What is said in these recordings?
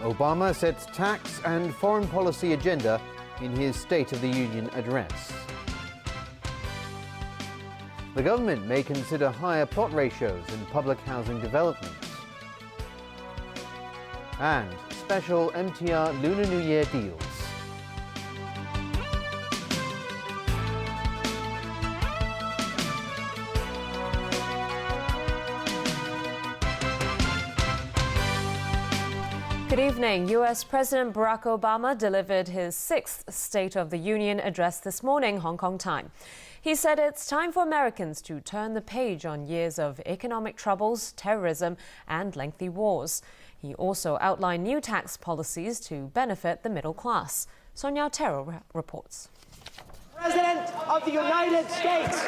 Obama sets tax and foreign policy agenda in his State of the Union address. The government may consider higher plot ratios in public housing developments. And special MTR Lunar New Year deals. Good evening. U.S. President Barack Obama delivered his 6th State of the Union address this morning, Hong Kong time. He said it's time for Americans to turn the page on years of economic troubles, terrorism, and lengthy wars. He also outlined new tax policies to benefit the middle class. Diane To reports. President of the United States.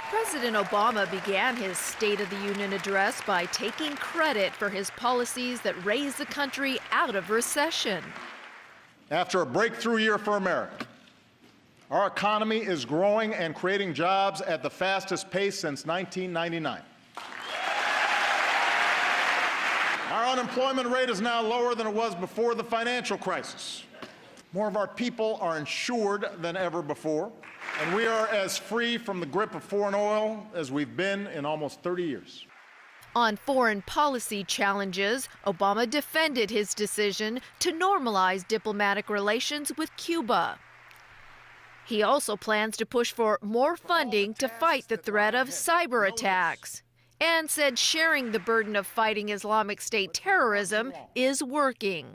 President Obama began his State of the Union address by taking credit for his policies that raised the country out of recession. After a breakthrough year for America, our economy is growing and creating jobs at the fastest pace since 1999. Our unemployment rate is now lower than it was before the financial crisis. More of our people are insured than ever before, and we are as free from the grip of foreign oil as we've been in almost 30 years. On foreign policy challenges, Obama defended his decision to normalize diplomatic relations with Cuba. He also plans to push for more funding to fight the threat of cyber attacks, and said sharing the burden of fighting Islamic State terrorism is working.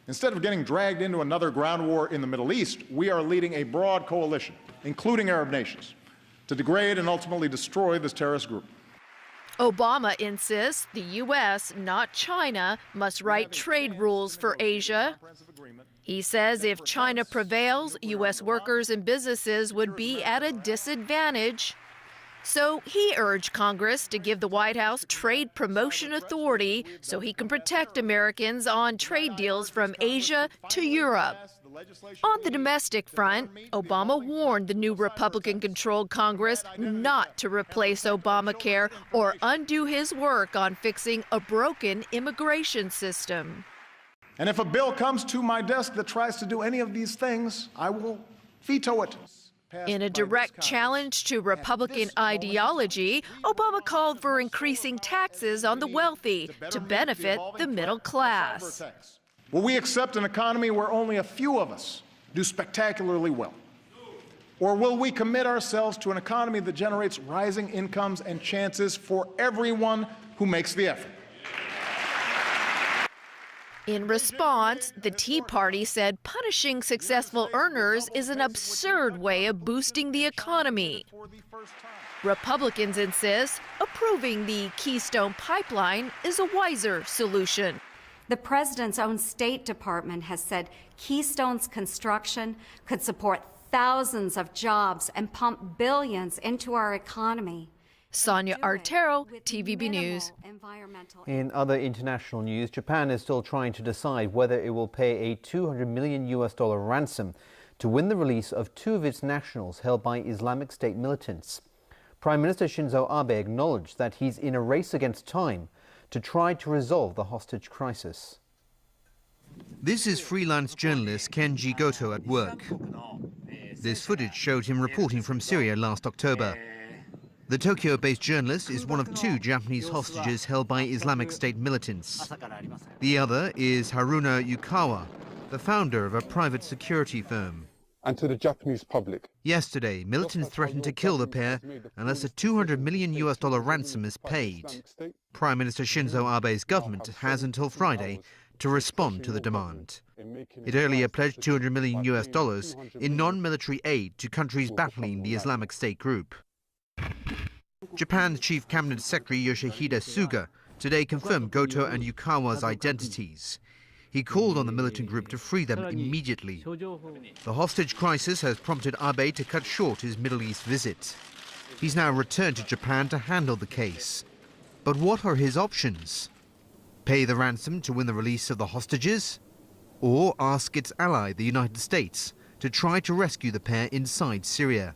Instead of getting dragged into another ground war in the Middle East, we are leading a broad coalition, including Arab nations, to degrade and ultimately destroy this terrorist group. Obama insists the U.S., not China, must write trade rules for Asia. He says if China prevails, U.S. workers and businesses would be at a disadvantage. So he urged Congress to give the White House trade promotion authority so he can protect Americans on trade deals from Asia to Europe. On the domestic front, Obama warned the new Republican-controlled Congress not to replace Obamacare or undo his work on fixing a broken immigration system. And if a bill comes to my desk that tries to do any of these things, I will veto it. In a direct challenge to Republican ideology, Obama called for increasing taxes on the wealthy to benefit the middle class. Will we accept an economy where only a few of us do spectacularly well? Or will we commit ourselves to an economy that generates rising incomes and chances for everyone who makes the effort? In response, the Tea Party said punishing successful earners is an absurd way of boosting the economy. Republicans insist approving the Keystone Pipeline is a wiser solution. The president's own State Department has said Keystone's construction could support thousands of jobs and pump billions into our economy. Sonia Artero, TVB News. In other international news, Japan is still trying to decide whether it will pay a $200 million ransom to win the release of 2 of its nationals held by Islamic State militants. Prime Minister Shinzo Abe acknowledged that he's in a race against time to try to resolve the hostage crisis. This is freelance journalist Kenji Goto at work. This footage showed him reporting from Syria last October. The Tokyo-based journalist is one of 2 Japanese hostages held by Islamic State militants. The other is Haruna Yukawa, the founder of a private security firm. And to the Japanese public. Yesterday, militants threatened to kill the pair unless a $200 million ransom is paid. Prime Minister Shinzo Abe's government has until Friday to respond to the demand. It earlier pledged $200 million in non-military aid to countries battling the Islamic State group. Japan's Chief Cabinet Secretary Yoshihide Suga today confirmed Goto and Yukawa's identities. He called on the militant group to free them immediately. The hostage crisis has prompted Abe to cut short his Middle East visit. He's now returned to Japan to handle the case. But what are his options? Pay the ransom to win the release of the hostages? Or ask its ally, the United States, to try to rescue the pair inside Syria?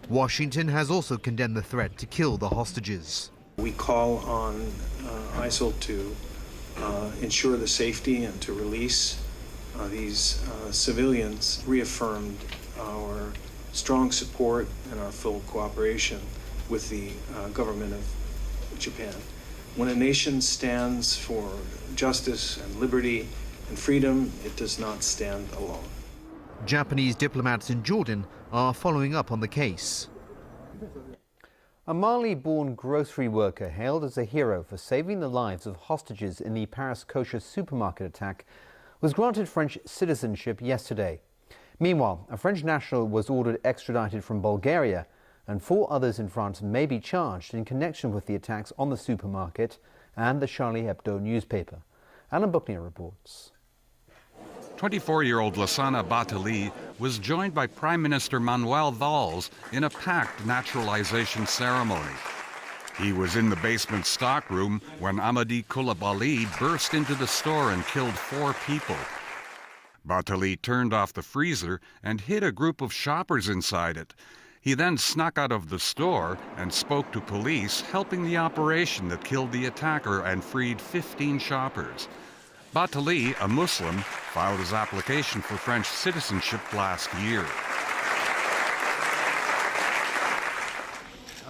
Washington has also condemned the threat to kill the hostages. We call on ISIL to ensure the safety and to release these civilians, reaffirmed our strong support and our full cooperation with the government of Japan. When a nation stands for justice and liberty and freedom, it does not stand alone. Japanese diplomats in Jordan are following up on the case. A Mali-born grocery worker hailed as a hero for saving the lives of hostages in the Paris kosher supermarket attack was granted French citizenship yesterday. Meanwhile, a French national was ordered extradited from Bulgaria, and 4 others in France may be charged in connection with the attacks on the supermarket and the Charlie Hebdo newspaper. Alan Buckner reports. 24-year-old Lassana Batali was joined by Prime Minister Manuel Valls in a packed naturalization ceremony. He was in the basement stockroom when Amadi Koulibaly burst into the store and killed 4 people. Batali turned off the freezer and hid a group of shoppers inside it. He then snuck out of the store and spoke to police, helping the operation that killed the attacker and freed 15 shoppers. Batali, a Muslim, filed his application for French citizenship last year.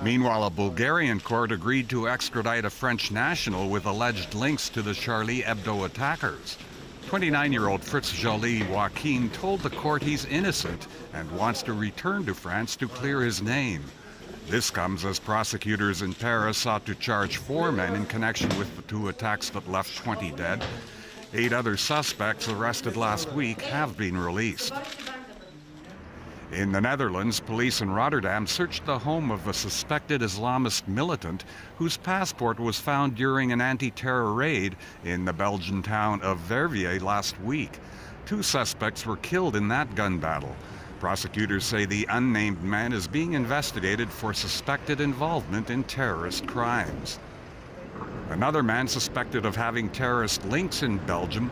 Meanwhile, a Bulgarian court agreed to extradite a French national with alleged links to the Charlie Hebdo attackers. 29-year-old Fritz Joly Joaquin told the court he's innocent and wants to return to France to clear his name. This comes as prosecutors in Paris sought to charge 4 men in connection with the 2 attacks that left 20 dead. 8 other suspects arrested last week have been released. In the Netherlands, police in Rotterdam searched the home of a suspected Islamist militant whose passport was found during an anti-terror raid in the Belgian town of Verviers last week. 2 suspects were killed in that gun battle. Prosecutors say the unnamed man is being investigated for suspected involvement in terrorist crimes. Another man suspected of having terrorist links in Belgium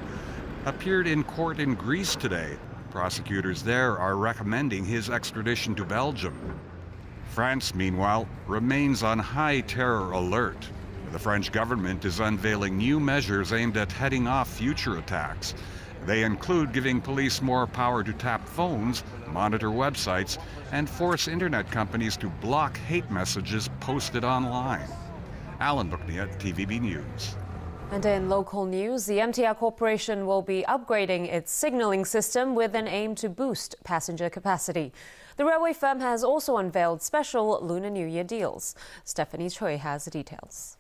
appeared in court in Greece today. Prosecutors there are recommending his extradition to Belgium. France, meanwhile, remains on high terror alert. The French government is unveiling new measures aimed at heading off future attacks. They include giving police more power to tap phones, monitor websites, and force internet companies to block hate messages posted online. Alan Buckner, TVB News. And in local news, the MTR Corporation will be upgrading its signalling system with an aim to boost passenger capacity. The railway firm has also unveiled special Lunar New Year deals. Stephanie Choi has the details.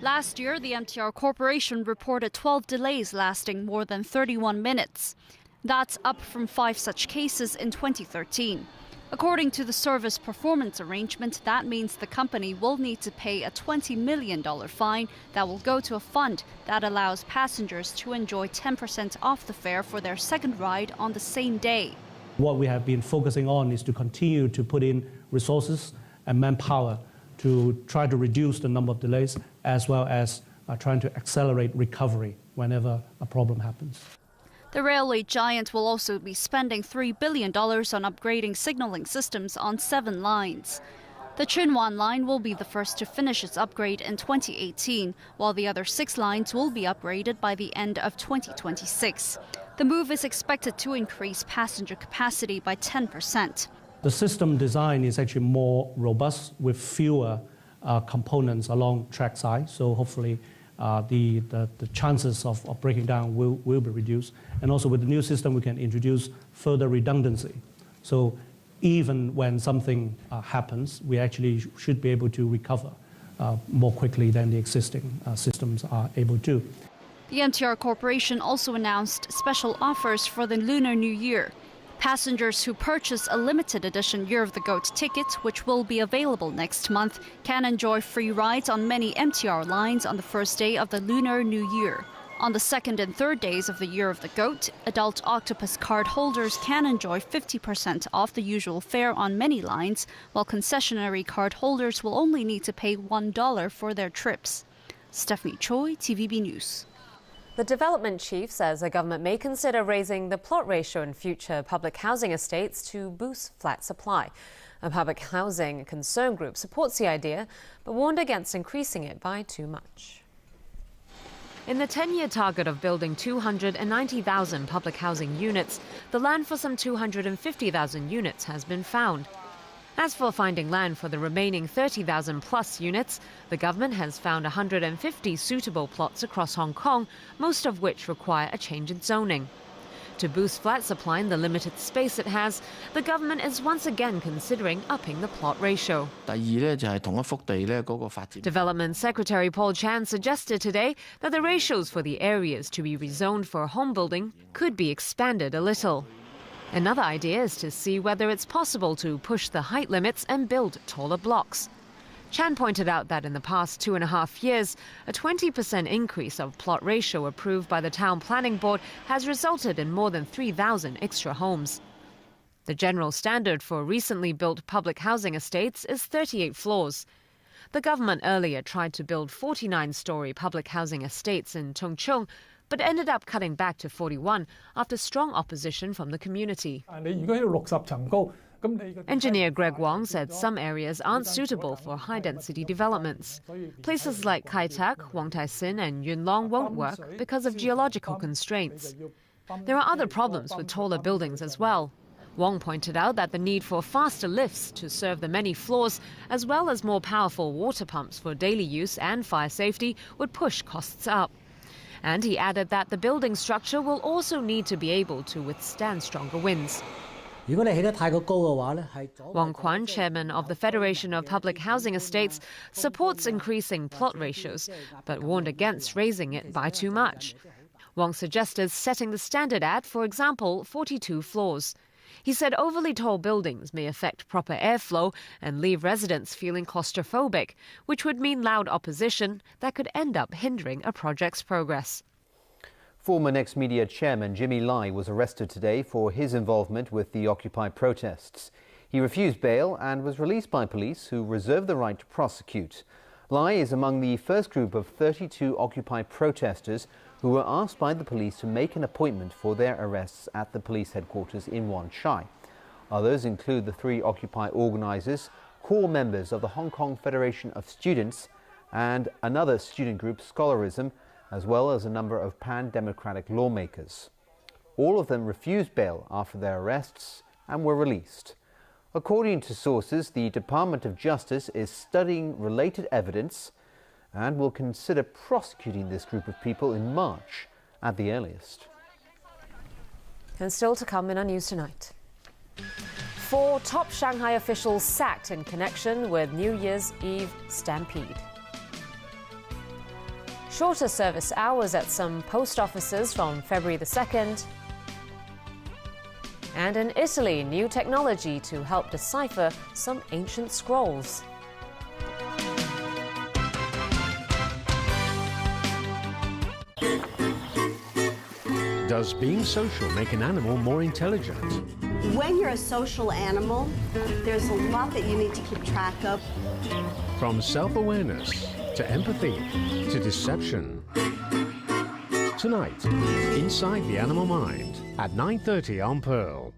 Last year, the MTR Corporation reported 12 delays lasting more than 31 minutes. That's up from 5 such cases in 2013. According to the service performance arrangement, that means the company will need to pay a $20 million fine that will go to a fund that allows passengers to enjoy 10% off the fare for their second ride on the same day. What we have been focusing on is to continue to put in resources and manpower to try to reduce the number of delays, as well as trying to accelerate recovery whenever a problem happens. The railway giant will also be spending $3 billion on upgrading signaling systems on 7 lines. The Chunwan line will be the first to finish its upgrade in 2018, while the other 6 lines will be upgraded by the end of 2026. The move is expected to increase passenger capacity by 10%. The system design is actually more robust with fewer components along trackside, so hopefully the chances of breaking down will be reduced. And also with the new system, we can introduce further redundancy. So even when something happens, we actually should be able to recover more quickly than the existing systems are able to. The MTR Corporation also announced special offers for the Lunar New Year. Passengers who purchase a limited edition Year of the Goat ticket, which will be available next month, can enjoy free rides on many MTR lines on the first day of the Lunar New Year. On the second and third days of the Year of the Goat, adult Octopus card holders can enjoy 50% off the usual fare on many lines, while concessionary card holders will only need to pay $1 for their trips. Stephanie Choi, TVB News. The development chief says the government may consider raising the plot ratio in future public housing estates to boost flat supply. A public housing concern group supports the idea, but warned against increasing it by too much. In the 10-year target of building 290,000 public housing units, the land for some 250,000 units has been found. As for finding land for the remaining 30,000 plus units, the government has found 150 suitable plots across Hong Kong, most of which require a change in zoning. To boost flat supply in the limited space it has, the government is once again considering upping the plot ratio. Development Secretary Paul Chan suggested today that the ratios for the areas to be rezoned for home building could be expanded a little. Another idea is to see whether it's possible to push the height limits and build taller blocks. Chan pointed out that in the past 2.5 years, a 20% increase of plot ratio approved by the Town Planning Board has resulted in more than 3,000 extra homes. The general standard for recently built public housing estates is 38 floors. The government earlier tried to build 49-storey public housing estates in Tung Chung, but ended up cutting back to 41 after strong opposition from the community. Engineer Greg Wong said some areas aren't suitable for high-density developments. Places like Kai Tak, Wong Tai Sin and Yuen Long won't work because of geological constraints. There are other problems with taller buildings as well. Wong pointed out that the need for faster lifts to serve the many floors, as well as more powerful water pumps for daily use and fire safety, would push costs up. And he added that the building structure will also need to be able to withstand stronger winds. Wong Quan, chairman of the Federation of Public Housing Estates, supports increasing plot ratios, but warned against raising it by too much. Wong suggested setting the standard at, for example, 42 floors. He said overly tall buildings may affect proper airflow and leave residents feeling claustrophobic, which would mean loud opposition that could end up hindering a project's progress. Former Next Media chairman Jimmy Lai was arrested today for his involvement with the Occupy protests. He refused bail and was released by police, who reserved the right to prosecute. Lai is among the first group of 32 Occupy protesters who were asked by the police to make an appointment for their arrests at the police headquarters in Wan Chai. Others include the 3 Occupy organisers, core members of the Hong Kong Federation of Students, and another student group, Scholarism, as well as a number of pan-democratic lawmakers. All of them refused bail after their arrests and were released. According to sources, the Department of Justice is studying related evidence and will consider prosecuting this group of people in March at the earliest. And still to come in our news tonight. 4 top Shanghai officials sacked in connection with New Year's Eve stampede. Shorter service hours at some post offices from February the 2nd. And in Italy, new technology to help decipher some ancient scrolls. Does being social make an animal more intelligent? When you're a social animal, there's a lot that you need to keep track of. From self-awareness to empathy to deception. Tonight, Inside the Animal Mind at 9:30 on Pearl.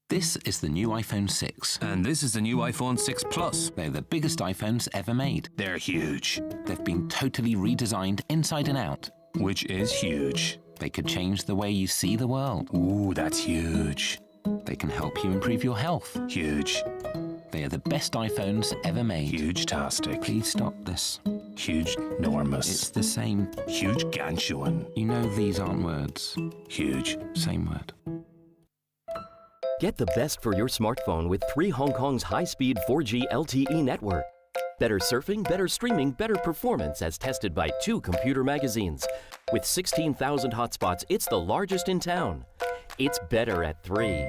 This is the new iPhone 6. And this is the new iPhone 6 Plus. They're the biggest iPhones ever made. They're huge. They've been totally redesigned inside and out. Which is huge. They could change the way you see the world. Ooh, that's huge. They can help you improve your health. Huge. They are the best iPhones ever made. Huge-tastic. Please stop this. Huge, enormous. It's the same. Huge, gantuan. You know these aren't words. Huge. Same word. Get the best for your smartphone with 3 Hong Kong's high-speed 4G LTE network. Better surfing, better streaming, better performance as tested by 2 computer magazines. With 16,000 hotspots, it's the largest in town. It's better at 3.